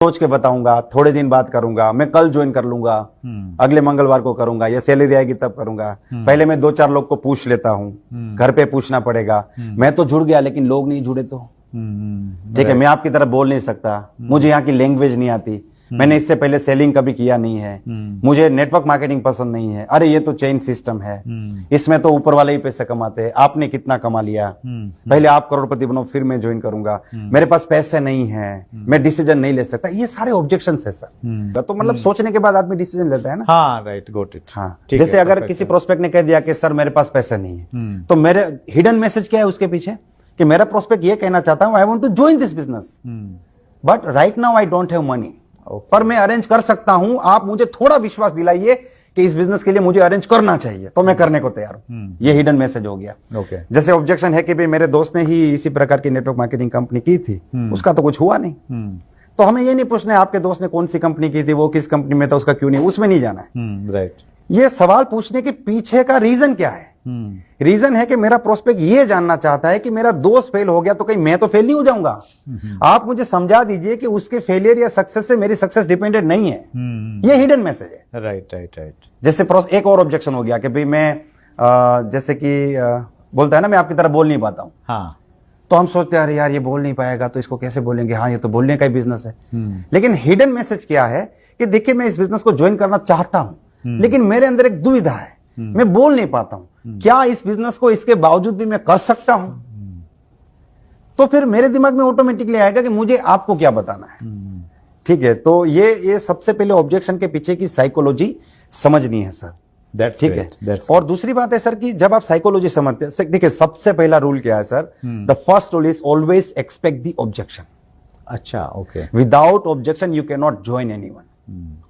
सोच के बताऊंगा, थोड़े दिन बाद करूंगा, मैं कल ज्वाइन कर लूंगा, अगले मंगलवार को करूंगा, या सैलरी आएगी तब करूंगा। पहले मैं 2-4 लोग को पूछ लेता हूँ, घर पे पूछना पड़ेगा। मैं तो जुड़ गया लेकिन लोग नहीं जुड़े तो ठीक है, मैं आपकी तरह बोल नहीं सकता, मुझे यहाँ की लैंग्वेज नहीं आती, मैंने इससे पहले सेलिंग कभी किया नहीं है, मुझे नेटवर्क मार्केटिंग पसंद नहीं है। अरे ये तो चेन सिस्टम है, इसमें तो ऊपर वाले ही पैसे कमाते हैं, आपने कितना कमा लिया, पहले आप करोड़पति बनो फिर मैं ज्वाइन करूंगा, मेरे पास पैसे नहीं है, मैं डिसीजन नहीं ले सकता। ये सारे ऑब्जेक्शन है सर। तो मतलब सोचने के बाद आदमी डिसीजन लेता है ना। हाँ, राइट, गॉट इट। हाँ, जैसे अगर किसी प्रोस्पेक्ट ने कह दिया कि सर मेरे पास पैसे नहीं है, तो मेरे हिडन मैसेज क्या है उसके पीछे कि मेरा प्रोस्पेक्ट ये कहना चाहता हूं I want to join this business but right now I don't have money, पर मैं अरेंज कर सकता हूं, आप मुझे थोड़ा विश्वास दिलाइए कि इस बिजनेस के लिए मुझे अरेंज करना चाहिए, तो मैं करने को तैयार हूं। ये हिडन मैसेज हो गया। जैसे ऑब्जेक्शन है कि भाई मेरे दोस्त ने ही इसी प्रकार की नेटवर्क मार्केटिंग कंपनी की थी, उसका तो कुछ हुआ नहीं, तो हमें ये नहीं पूछना है आपके दोस्त ने कौन सी कंपनी की थी, वो किस कंपनी में था, उसका क्यों नहीं, उसमें नहीं जाना है। राइट, ये सवाल पूछने के पीछे का रीजन क्या है? रीजन है कि मेरा प्रोस्पेक्ट ये जानना चाहता है कि मेरा दोस्त फेल हो गया तो कहीं मैं तो फेल नहीं हो जाऊंगा। आप मुझे समझा दीजिए कि उसके फेलियर या सक्सेस से मेरी सक्सेस डिपेंडेंट नहीं है। ये हिडन मैसेज है। Right right right. जैसे एक और ऑब्जेक्शन हो गया कि भाई मैं जैसे कि बोलता है ना मैं आपकी तरह बोल नहीं पाता हूं। हाँ, तो हम सोचते हैं अरे यार ये बोल नहीं पाएगा तो इसको कैसे बोलेंगे, हाँ ये तो बोलने का ही बिजनेस है। लेकिन हिडन मैसेज क्या है कि देखिए मैं इस बिजनेस को ज्वाइन करना चाहता हूं, लेकिन मेरे अंदर एक दुविधा है, मैं बोल नहीं पाता हूं, क्या इस बिजनेस को इसके बावजूद भी मैं कर सकता हूं? तो फिर मेरे दिमाग में ऑटोमेटिकली आएगा कि मुझे आपको क्या बताना है। ठीक है, तो ये सबसे पहले ऑब्जेक्शन के पीछे की साइकोलॉजी समझनी है सर। ठीक है। और दूसरी बात है सर कि जब आप साइकोलॉजी समझते हैं, देखिए सबसे पहला रूल क्या है sir, the first rule is always expect the objection. अच्छा, okay. Without objection you can not join anyone.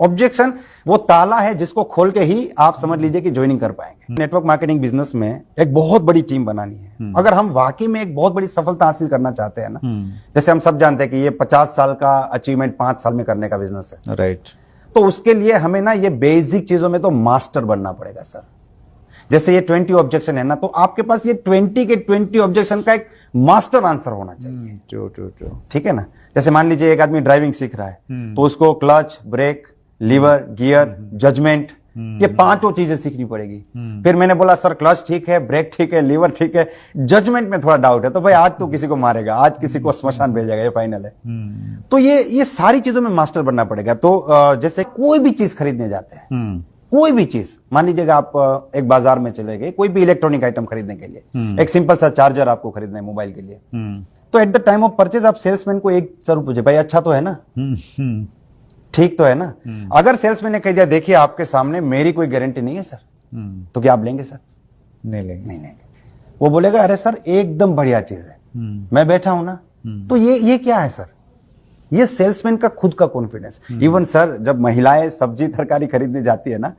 Objection वो ताला है जिसको खोल के ही आप समझ लीजिए कि ज्वाइनिंग कर पाएंगे। नेटवर्क मार्केटिंग बिजनेस में एक बहुत बड़ी टीम बनानी है। अगर हम वाकई में एक बहुत बड़ी सफलता हासिल करना चाहते हैं ना, जैसे हम सब जानते हैं कि ये 50 साल का अचीवमेंट 5 साल में करने का बिजनेस है, राइट। तो उसके लिए हमें ना ये बेसिक चीजों में तो मास्टर बनना पड़ेगा सर। जैसे ये 20 ऑब्जेक्शन है ना, तो आपके पास ये 20 के 20 ऑब्जेक्शन का एक मास्टर आंसर होना चाहिए। ट्रू। ठीक है ना। जैसे मान लीजिए एक आदमी ड्राइविंग सीख रहा है, तो उसको clutch, brake, lever, gear, judgement, ये 5 चीजें सीखनी पड़ेगी। फिर मैंने बोला सर क्लच ठीक है, ब्रेक ठीक है, लीवर ठीक है, जजमेंट में थोड़ा डाउट है, तो भाई आज तो किसी को मारेगा, आज किसी को श्मशान भेजेगा, ये फाइनल है। तो ये सारी चीजों में मास्टर बनना पड़ेगा। तो जैसे कोई भी चीज खरीदने जाते हैं, कोई भी चीज, मान लीजिएगा आप एक बाजार में चले गए कोई भी इलेक्ट्रॉनिक आइटम खरीदने के लिए, एक सिंपल सा चार्जर आपको खरीदना है मोबाइल के लिए, तो at the time of purchase आप सेल्समैन को एक जरूर पूछे भाई अच्छा तो है ना, ठीक तो है ना। अगर सेल्समैन ने कह दिया देखिए आपके सामने मेरी कोई गारंटी नहीं है सर, तो क्या आप लेंगे सर? नहीं लेंगे। वो बोलेगा अरे सर एकदम बढ़िया चीज है, मैं बैठा हूं ना। तो ये क्या है सर? ये सेल्समैन का खुद का कॉन्फिडेंस। इवन सर जब महिलाएं सब्जी तरकारी खरीदने जाती है ना,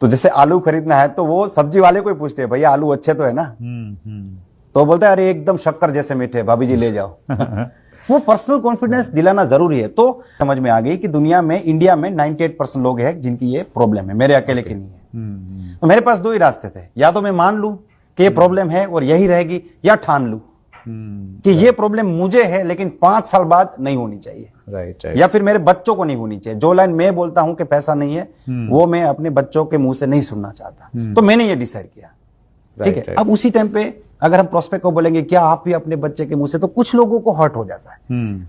तो जैसे आलू खरीदना है तो वो सब्जी वाले को ही पूछते हैं भैया आलू अच्छे तो है ना, तो बोलता है अरे एकदम शक्कर जैसे मीठे, भाभी जी ले जाओ। वो पर्सनल कॉन्फिडेंस दिलाना जरूरी है। तो समझ में आ गई कि दुनिया में, इंडिया में 98% लोग हैं जिनकी ये प्रॉब्लम है, मेरे अकेले की नहीं है। तो मेरे पास 2 ही रास्ते थे, या तो मैं मान लूं कि ये प्रॉब्लम है और यही रहेगी, या ठान लूं कि ये प्रॉब्लम मुझे है लेकिन 5 साल बाद नहीं होनी चाहिए। राइट। या फिर मेरे बच्चों को नहीं होनी चाहिए। जो लाइन मैं बोलता हूं कि पैसा नहीं है, वो मैं अपने बच्चों के मुंह से नहीं सुनना चाहता। तो मैंने ये डिसाइड किया। ठीक है। अब उसी टाइम पे अगर हम प्रोस्पेक्ट को बोलेंगे क्या आप भी अपने बच्चे के मुंह से, तो कुछ लोगों को हर्ट हो जाता है।